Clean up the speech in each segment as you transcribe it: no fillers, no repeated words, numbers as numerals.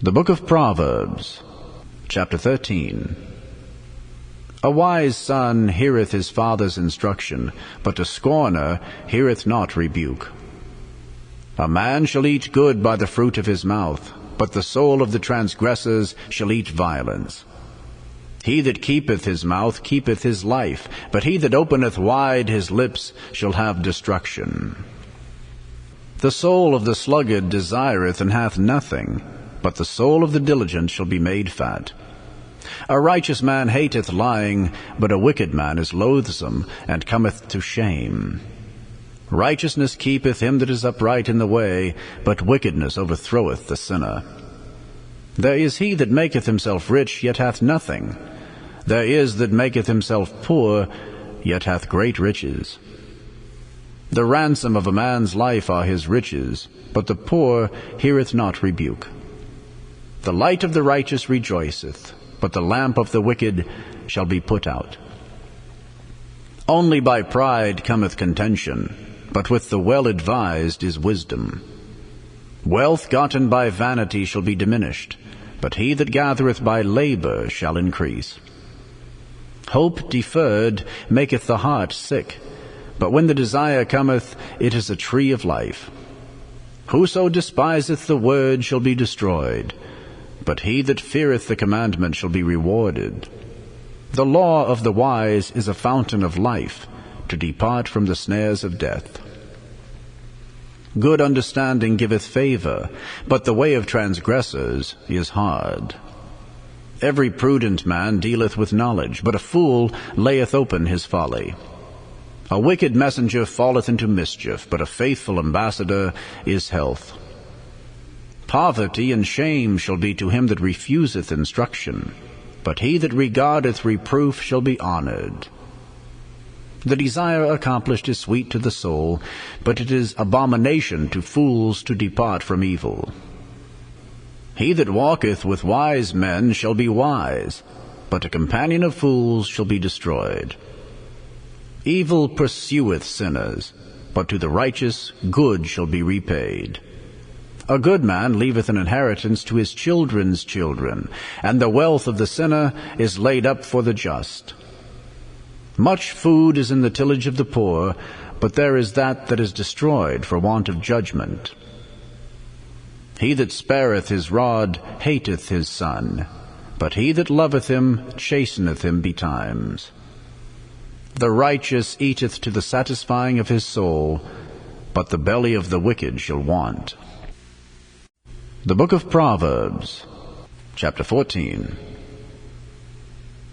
The book of Proverbs, Chapter 13. A wise son heareth his father's instruction, but a scorner heareth not rebuke. A man shall eat good by the fruit of his mouth, but the soul of the transgressors shall eat violence. He that keepeth his mouth keepeth his life, but he that openeth wide his lips shall have destruction. The soul of the sluggard desireth and hath nothing, but the soul of the diligent shall be made fat. A righteous man hateth lying, but a wicked man is loathsome, and cometh to shame. Righteousness keepeth him that is upright in the way, but wickedness overthroweth the sinner. There is he that maketh himself rich, yet hath nothing. There is that maketh himself poor, yet hath great riches. The ransom of a man's life are his riches, but the poor heareth not rebuke. The light of the righteous rejoiceth, but the lamp of the wicked shall be put out. Only by pride cometh contention, but with the well-advised is wisdom. Wealth gotten by vanity shall be diminished, but he that gathereth by labor shall increase. Hope deferred maketh the heart sick, but when the desire cometh, it is a tree of life. Whoso despiseth the word shall be destroyed, but he that feareth the commandment shall be rewarded. The law of the wise is a fountain of life, to depart from the snares of death. Good understanding giveth favor, but the way of transgressors is hard. Every prudent man dealeth with knowledge, but a fool layeth open his folly. A wicked messenger falleth into mischief, but a faithful ambassador is health. Poverty and shame shall be to him that refuseth instruction, but he that regardeth reproof shall be honored. The desire accomplished is sweet to the soul, but it is abomination to fools to depart from evil. He that walketh with wise men shall be wise, but a companion of fools shall be destroyed. Evil pursueth sinners, but to the righteous good shall be repaid. A good man leaveth an inheritance to his children's children, and the wealth of the sinner is laid up for the just. Much food is in the tillage of the poor, but there is that is destroyed for want of judgment. He that spareth his rod hateth his son, but he that loveth him chasteneth him betimes. The righteous eateth to the satisfying of his soul, but the belly of the wicked shall want. The book of Proverbs, Chapter 14.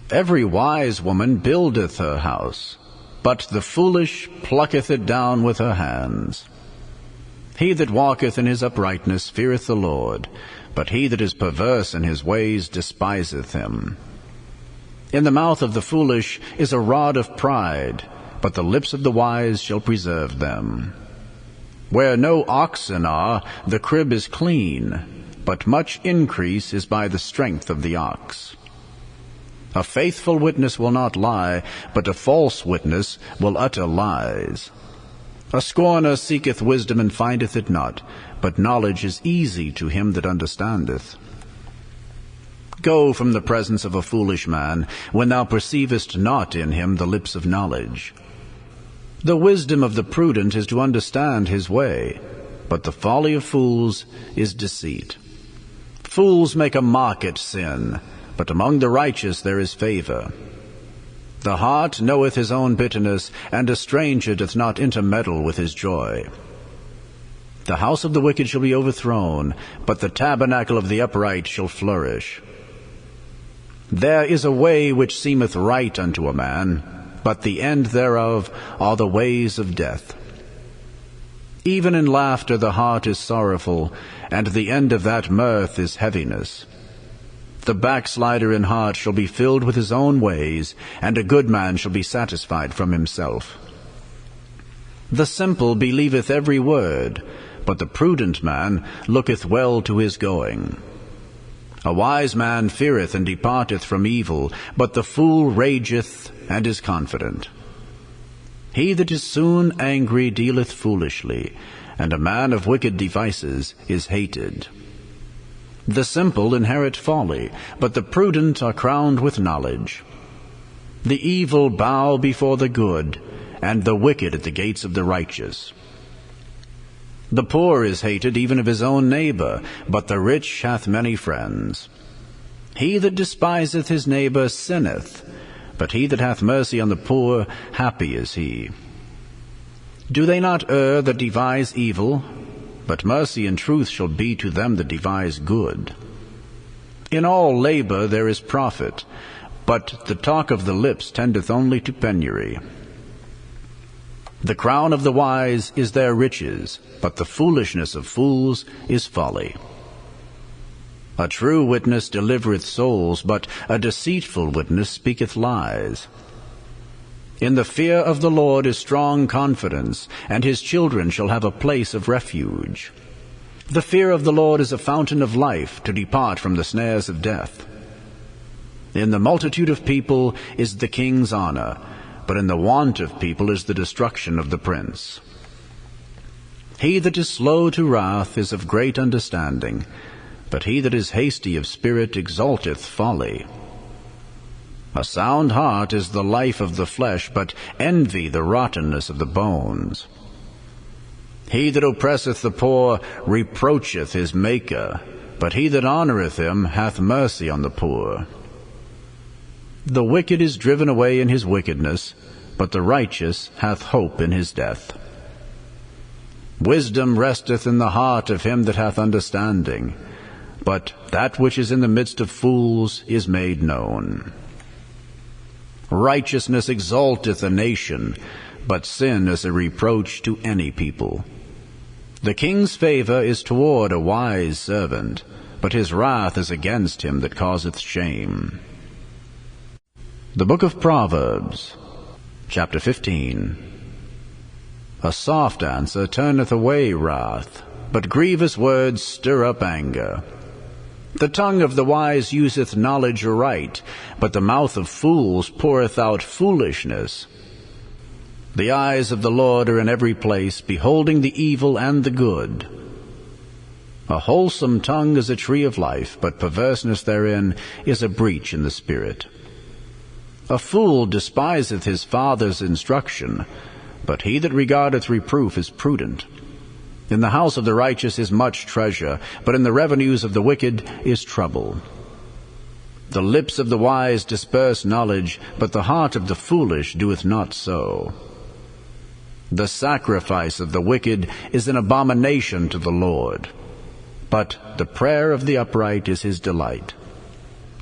Every wise woman buildeth her house, but the foolish plucketh it down with her hands. He that walketh in his uprightness feareth the Lord, but he that is perverse in his ways despiseth him. In the mouth of the foolish is a rod of pride, but the lips of the wise shall preserve them. Where no oxen are, the crib is clean, but much increase is by the strength of the ox. A faithful witness will not lie, but a false witness will utter lies. A scorner seeketh wisdom and findeth it not, but knowledge is easy to him that understandeth. Go from the presence of a foolish man, when thou perceivest not in him the lips of knowledge. The wisdom of the prudent is to understand his way, but the folly of fools is deceit. Fools make a mock at sin, but among the righteous there is favor. The heart knoweth his own bitterness, and a stranger doth not intermeddle with his joy. The house of the wicked shall be overthrown, but the tabernacle of the upright shall flourish. There is a way which seemeth right unto a man, but the end thereof are the ways of death. Even in laughter the heart is sorrowful, and the end of that mirth is heaviness. The backslider in heart shall be filled with his own ways, and a good man shall be satisfied from himself. The simple believeth every word, but the prudent man looketh well to his going. A wise man feareth and departeth from evil, but the fool rageth and is confident. He that is soon angry dealeth foolishly, and a man of wicked devices is hated. The simple inherit folly, but the prudent are crowned with knowledge. The evil bow before the good, and the wicked at the gates of the righteous. The poor is hated even of his own neighbor, but the rich hath many friends. He that despiseth his neighbor sinneth, but he that hath mercy on the poor, happy is he. Do they not err that devise evil? But mercy and truth shall be to them that devise good. In all labor there is profit, but the talk of the lips tendeth only to penury. The crown of the wise is their riches, but the foolishness of fools is folly. A true witness delivereth souls, but a deceitful witness speaketh lies. In the fear of the Lord is strong confidence, and his children shall have a place of refuge. The fear of the Lord is a fountain of life, to depart from the snares of death. In the multitude of people is the king's honor, but in the want of people is the destruction of the prince. He that is slow to wrath is of great understanding, but he that is hasty of spirit exalteth folly. A sound heart is the life of the flesh, but envy the rottenness of the bones. He that oppresseth the poor reproacheth his Maker, but he that honoureth him hath mercy on the poor. The wicked is driven away in his wickedness, but the righteous hath hope in his death. Wisdom resteth in the heart of him that hath understanding, but that which is in the midst of fools is made known. Righteousness exalteth a nation, but sin is a reproach to any people. The king's favor is toward a wise servant, but his wrath is against him that causeth shame. The book of Proverbs, Chapter 15. A soft answer turneth away wrath, but grievous words stir up anger. The tongue of the wise useth knowledge aright, but the mouth of fools poureth out foolishness. The eyes of the Lord are in every place, beholding the evil and the good. A wholesome tongue is a tree of life, but perverseness therein is a breach in the spirit. A fool despiseth his father's instruction, but he that regardeth reproof is prudent. In the house of the righteous is much treasure, but in the revenues of the wicked is trouble. The lips of the wise disperse knowledge, but the heart of the foolish doeth not so. The sacrifice of the wicked is an abomination to the Lord, but the prayer of the upright is his delight.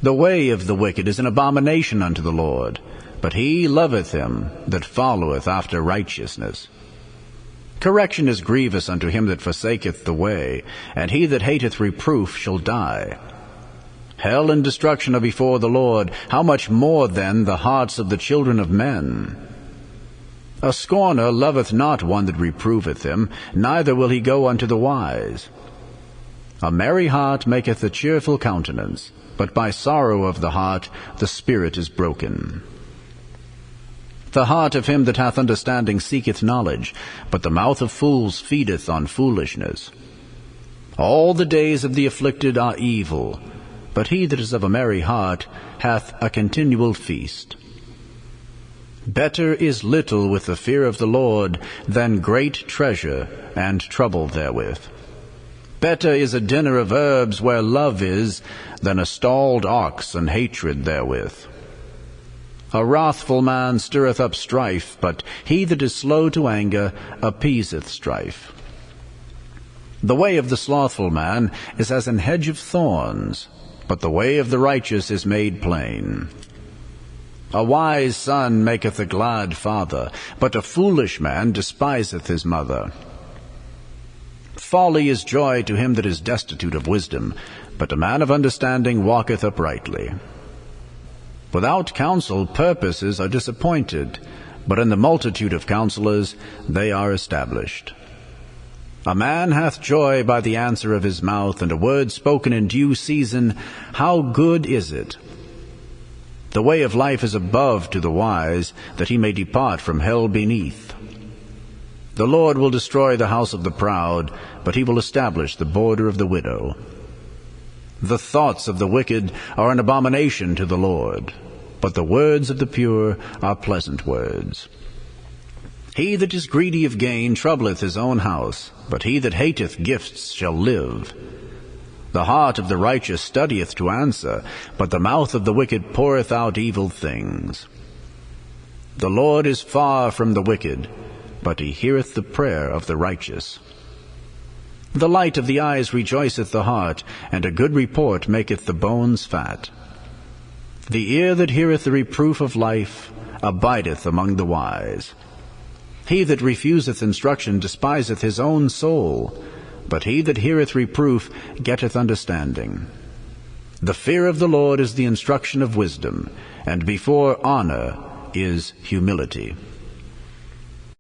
The way of the wicked is an abomination unto the Lord, but he loveth him that followeth after righteousness. Correction is grievous unto him that forsaketh the way, and he that hateth reproof shall die. Hell and destruction are before the Lord, how much more then the hearts of the children of men? A scorner loveth not one that reproveth him, neither will he go unto the wise. A merry heart maketh a cheerful countenance, but by sorrow of the heart the spirit is broken. The heart of him that hath understanding seeketh knowledge, but the mouth of fools feedeth on foolishness. All the days of the afflicted are evil, but he that is of a merry heart hath a continual feast. Better is little with the fear of the Lord than great treasure and trouble therewith. Better is a dinner of herbs where love is than a stalled ox and hatred therewith. A wrathful man stirreth up strife, but he that is slow to anger appeaseth strife. The way of the slothful man is as an hedge of thorns, but the way of the righteous is made plain. A wise son maketh a glad father, but a foolish man despiseth his mother. Folly is joy to him that is destitute of wisdom, but a man of understanding walketh uprightly. Without counsel purposes are disappointed, but in the multitude of counselors they are established. A man hath joy by the answer of his mouth, and a word spoken in due season, how good is it! The way of life is above to the wise, that he may depart from hell beneath. The Lord will destroy the house of the proud, but he will establish the border of the widow. The thoughts of the wicked are an abomination to the Lord, but the words of the pure are pleasant words. He that is greedy of gain troubleth his own house, but he that hateth gifts shall live. The heart of the righteous studieth to answer, but the mouth of the wicked poureth out evil things. The Lord is far from the wicked, but he heareth the prayer of the righteous. The light of the eyes rejoiceth the heart, and a good report maketh the bones fat. The ear that heareth the reproof of life abideth among the wise. He that refuseth instruction despiseth his own soul, but he that heareth reproof getteth understanding. The fear of the Lord is the instruction of wisdom, and before honor is humility.